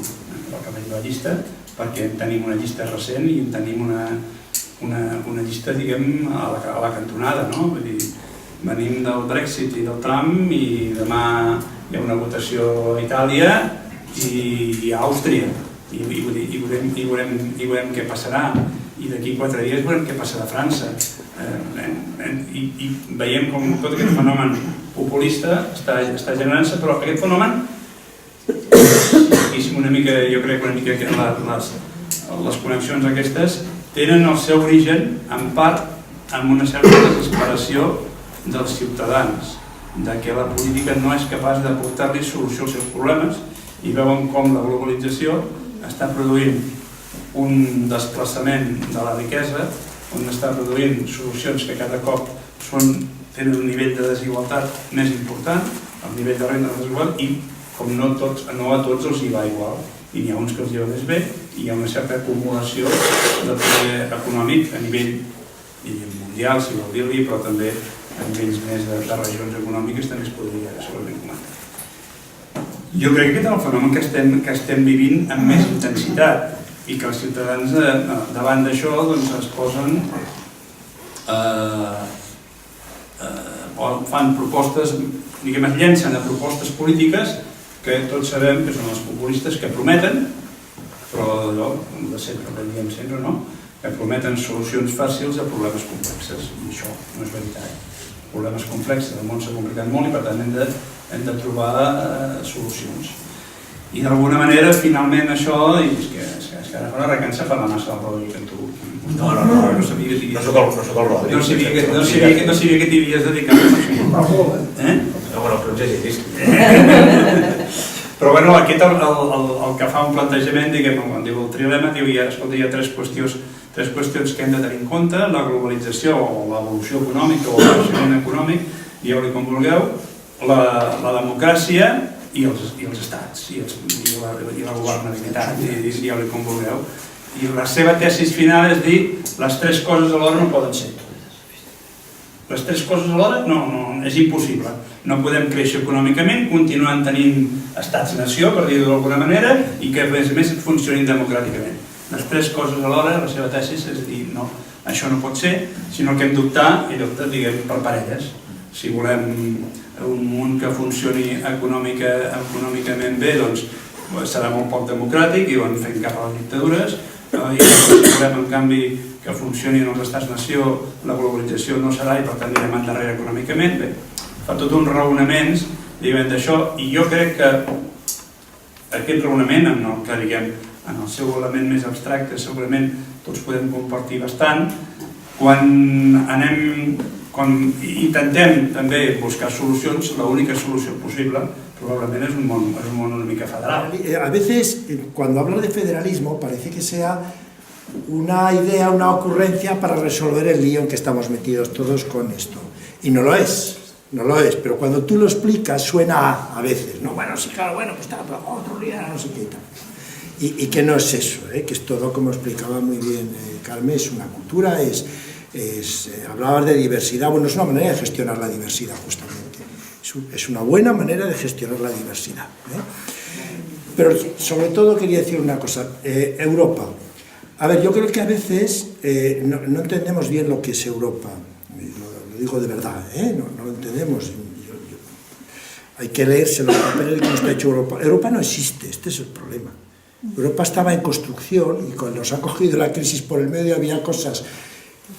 F: no acabem la llista, perquè en tenim una llista recent i en tenim una llista, diguem, a la cantonada, no? Vull dir, venim del Brexit i del Trump i demà hi ha una votació a Itàlia i a Àustria. I veurem què passarà. I d'aquí 4 dies veurem què passarà a França. I veiem com tot aquest fenomen populista està generant-se, però aquest fenomen, una mica, jo crec una mica que les connexions aquestes tenen el seu origen, en part, en una certa desesperació dels ciutadans, de que la política no és capaç d'aportar-li solució als seus problemes i veuen com la globalització està produint un desplaçament de la riquesa, on està produint solucions que cada cop tenen un nivell de desigualtat més important, el nivell de renda desigual, i com no a tots els hi va igual. I n'hi ha uns que els hi va més bé, i hi ha una certa acumulació de poder econòmic a nivell mundial, si vol dir-li, però també a nivells més de regions econòmiques també es podria segurament comentar. Jo crec que aquest és el fenomen que estem vivint amb més intensitat i que els ciutadans davant d'això es posen, fan propostes, diguem, es llencen a propostes polítiques que tots sabem que són els populistes que prometen, però allò de sempre, que diem sempre, no? Que prometen solucions fàcils a problemes complexes, i això no és veritat. Problemes complexes, el món s'ha complicat molt i per tant hem de trobar solucions. I d'alguna manera, finalment, això, és que ara recança per la massa del Rodri Cantú. No sabia que
A: no soc el Rodri.
F: No sabia que t'hi havies dedicat a això.
A: Bueno, però ja he vist.
F: Però bueno, aquest el que fa un plantejament, diguem, quan diu el trilema, diu, escolta, hi ha tres qüestions que hem de tenir en compte: la globalització o l'evolució econòmica o el creixement econòmic, dieu-li com vulgueu, la democràcia i els estats, i la governabilitat, dieu-li com vulgueu. I la seva tesis final és dir, les tres coses alhora no poden ser. Les tres coses alhora no, és impossible. No podem créixer econòmicament, continuant tenint estats-nació, per dir-ho d'alguna manera, i que a més funcionin democràticament. Les tres coses alhora, la seva tesis és dir, no, això no pot ser, sinó que hem d'optar, diguem, per parelles. Si volem un món que funcioni econòmicament bé, doncs serà molt poc democràtic i van fent cap a les dictadures. I si volem, en canvi, que funcionin els estats-nació, la globalització no serà i per tant anirem endarrere econòmicament. Bé, fa tot uns raonaments d'això, i jo crec que aquest raonament, en el seu element més abstracte, segurament tots podem compartir bastant. Quan intentem també buscar solucions, l'única solució possible probablemente es un mono una mica federal.
D: A veces, cuando hablas de federalismo, parece que sea una idea, una ocurrencia para resolver el lío en que estamos metidos todos con esto. Y no lo es, pero cuando tú lo explicas suena a veces, ¿no? Bueno, sí, claro, bueno, pues está otro lío, no sé qué tal. Y que no es eso, que es todo, como explicaba muy bien Carmen, es una cultura, hablabas de diversidad, bueno, es una manera de gestionar la diversidad justamente. Es una buena manera de gestionar la diversidad. Pero sobre todo quería decir una cosa, Europa. A ver, yo creo que a veces no entendemos bien lo que es Europa, lo digo de verdad, no lo entendemos. Hay que leerse los papeles de cómo está hecho Europa. Europa no existe, este es el problema. Europa estaba en construcción y cuando nos ha cogido la crisis por el medio había cosas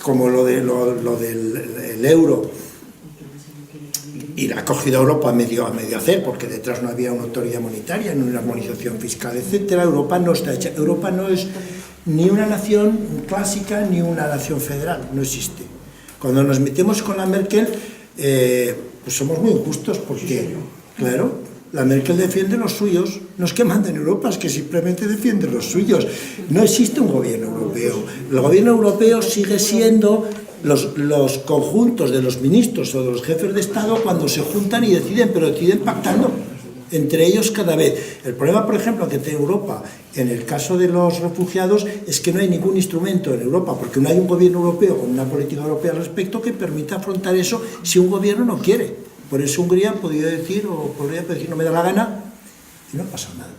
D: como lo del euro y la acogida a Europa a medio hacer, porque detrás no había una autoridad monetaria, ni una armonización fiscal, etcétera. Europa no está hecha. Europa no es ni una nación clásica ni una nación federal, no existe. Cuando nos metemos con la Merkel, pues somos muy injustos, porque, claro, la Merkel defiende los suyos, no es que mande en Europa, es que simplemente defiende los suyos. No existe un gobierno europeo. El gobierno europeo sigue siendo los conjuntos de los ministros o de los jefes de Estado cuando se juntan y deciden, pero deciden pactando entre ellos cada vez. El problema, por ejemplo, que tiene Europa en el caso de los refugiados es que no hay ningún instrumento en Europa, porque no hay un gobierno europeo con una política europea al respecto que permita afrontar eso si un gobierno no quiere. Por eso Hungría podría decir, no me da la gana, y no pasa nada.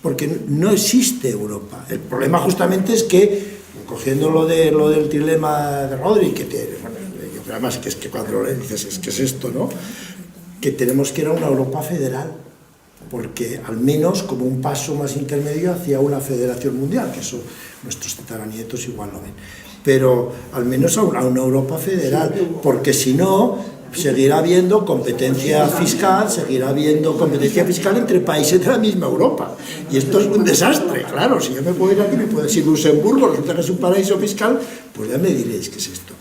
D: Porque no existe Europa. El problema justamente es que, cogiendo lo del dilema de Rodri, que además que es que cuando le dices es que es esto, ¿no? Que tenemos que ir a una Europa federal, porque al menos como un paso más intermedio hacia una federación mundial, que eso nuestros tataranietos igual lo ven, pero al menos a una Europa federal, porque si no seguirá habiendo competencia fiscal, entre países de la misma Europa, y esto es un desastre. Claro, si yo me puedo ir aquí, me puedo decir Luxemburgo, resulta que es un paraíso fiscal, pues ya me diréis qué es esto.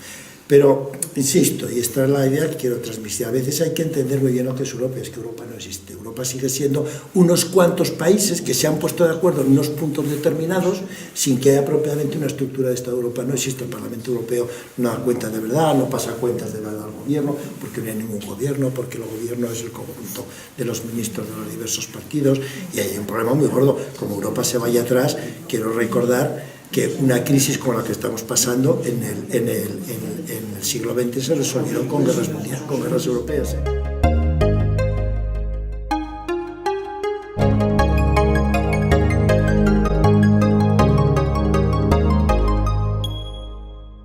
D: Pero, insisto, y esta es la idea que quiero transmitir, a veces hay que entender muy bien lo que es Europa, es que Europa no existe. Europa sigue siendo unos cuantos países que se han puesto de acuerdo en unos puntos determinados sin que haya propiamente una estructura de Estado. Europa no existe. El Parlamento Europeo no da cuenta de verdad, no pasa cuentas de verdad al gobierno, porque no hay ningún gobierno, porque el gobierno es el conjunto de los ministros de los diversos partidos, y hay un problema muy gordo. Como Europa se vaya atrás, quiero recordar que una crisis como la que estamos pasando en el siglo XX se resolvieron con guerras mundiales, con guerras europeas.